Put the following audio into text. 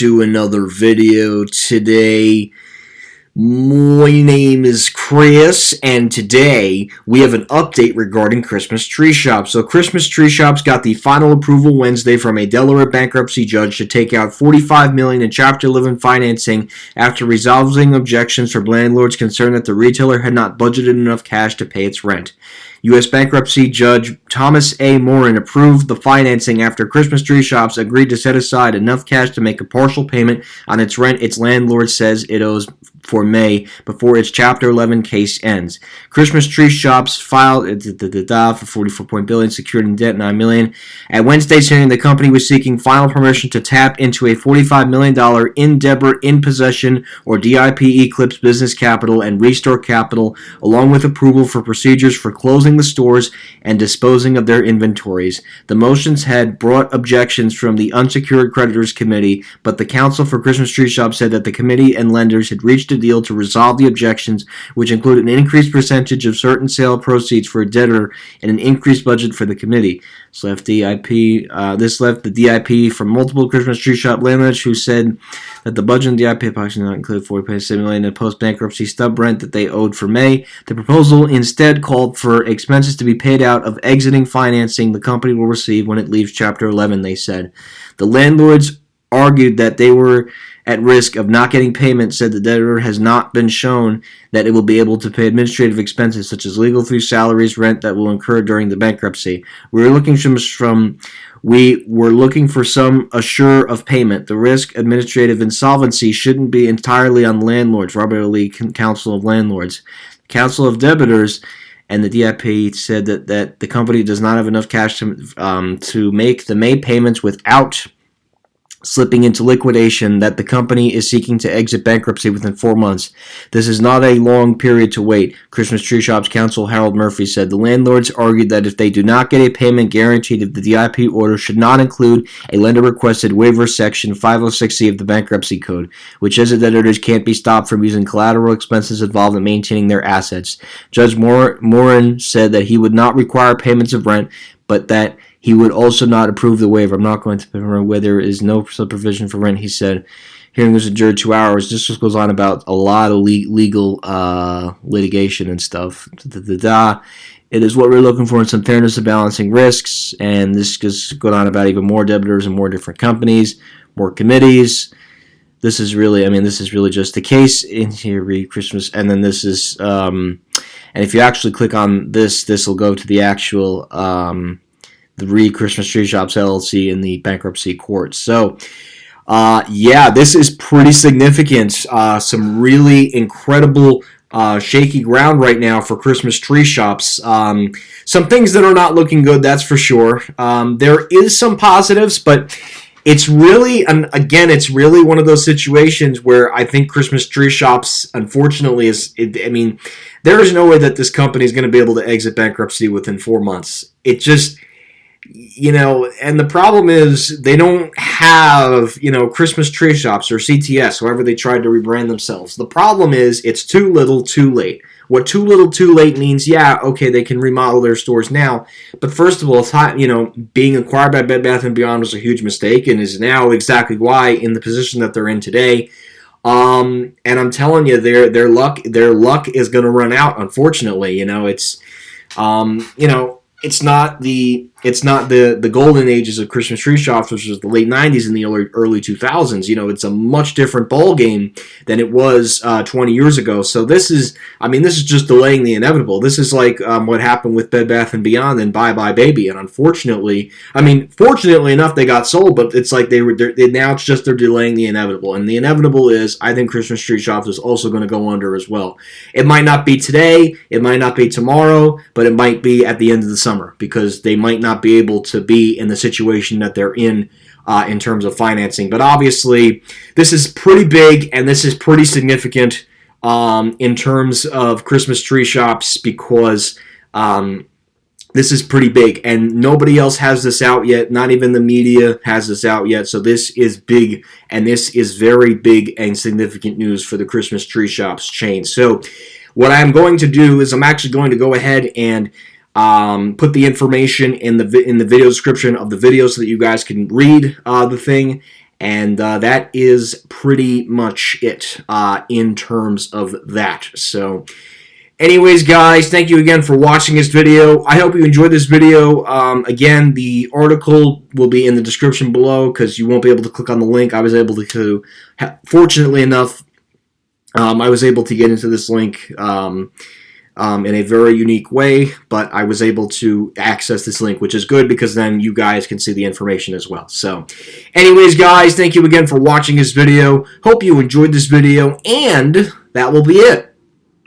to another video today. My name is Chris, and today we have an update regarding Christmas Tree Shops. So Christmas Tree Shops got the final approval Wednesday from a Delaware bankruptcy judge to take out $45 million in Chapter 11 financing after resolving objections from landlords concerned that the retailer had not budgeted enough cash to pay its rent. U.S. Bankruptcy Judge Thomas M Moran approved the financing after Christmas Tree Shops agreed to set aside enough cash to make a partial payment on its rent its landlord says it owes for May before its Chapter 11 case ends. Christmas Tree Shops filed for $44 billion, secured in debt $9 million. At Wednesday's hearing, the company was seeking final permission to tap into a $45 million in debtor-in-possession or DIP Eclipse business capital and restore capital, along with approval for procedures for closing the stores and disposing of their inventories. The motions had brought objections from the unsecured creditors committee, but the counsel for Christmas Tree Shops said that the committee and lenders had reached a deal to resolve the objections, which included an increased percentage of certain sale proceeds for a debtor and an increased budget for the committee. This left the DIP from multiple Christmas Tree Shop landlords who said that the budget in DIP approximately not include $40.7 million in post-bankruptcy stub rent that they owed for May. The proposal instead called for expenses to be paid out of exiting financing the company will receive when it leaves Chapter 11, they said. The landlords argued that they were at risk of not getting payment, said the debtor has not been shown that it will be able to pay administrative expenses such as legal fees, salaries, rent that will incur during the bankruptcy. We were looking for some assure of payment. The risk administrative insolvency shouldn't be entirely on landlords. Robert Lee, Council of Landlords. Council of Debtors and the DIP said that the company does not have enough cash to make the May payments without slipping into liquidation, that the company is seeking to exit bankruptcy within 4 months. This is not a long period to wait, Christmas Tree Shops counsel Harold Murphy said. The landlords argued that if they do not get a payment guaranteed if the DIP order should not include a lender-requested waiver section 506C of the Bankruptcy Code, which says that debtors can't be stopped from using collateral expenses involved in maintaining their assets. Judge Moran said that he would not require payments of rent, but that he would also not approve the waiver. I'm not going to remember where there is no provision for rent, he said. Hearing was adjourned 2 hours. This just goes on about a lot of legal litigation and stuff. It is what we're looking for in some fairness of balancing risks, and this goes on about even more debtors and more different companies, more committees. This is really just the case in here. Read Christmas, and then this is, and if you actually click on this will go to the actual the Christmas Tree Shops LLC in the bankruptcy court. So, yeah, this is pretty significant. Some really incredible shaky ground right now for Christmas Tree Shops. Some things that are not looking good, that's for sure. There is some positives, but it's really, and again, it's really one of those situations where I think Christmas Tree Shops, unfortunately, there is no way that this company is going to be able to exit bankruptcy within 4 months. It just, and the problem is they don't have, Christmas Tree Shops or CTS, however they tried to rebrand themselves. The problem is it's too little, too late. What too little, too late means, yeah, okay, they can remodel their stores now, but first of all, it's being acquired by Bed Bath & Beyond was a huge mistake and is now exactly why in the position that they're in today. And I'm telling you, their luck is going to run out. Unfortunately, it's not the golden ages of Christmas Tree Shops, which was the late 90s and the early 2000s. It's a much different ball game than it was 20 years ago. So this is just delaying the inevitable. This is like what happened with Bed Bath & Beyond and Bye Bye Baby. And fortunately enough, they got sold, but it's like they're delaying the inevitable. And the inevitable is, I think Christmas Tree Shops is also going to go under as well. It might not be today, it might not be tomorrow, but it might be at the end of the summer, because they might not be able to be in the situation that they're in terms of financing. But obviously, this is pretty big and this is pretty significant in terms of Christmas Tree Shops, because this is pretty big and nobody else has this out yet. Not even the media has this out yet. So this is big, and this is very big and significant news for the Christmas Tree Shops chain. So what I'm going to do is I'm actually going to go ahead and put the information in the video description of the video so that you guys can read the thing. And that is pretty much it in terms of that. So anyways, guys, thank you again for watching this video. I hope you enjoyed this video. Again, the article will be in the description below because you won't be able to click on the link. I was able to, fortunately enough, I was able to get into this link in a very unique way, but I was able to access this link, which is good because then you guys can see the information as well. So anyways, guys, thank you again for watching this video. Hope you enjoyed this video, and that will be it.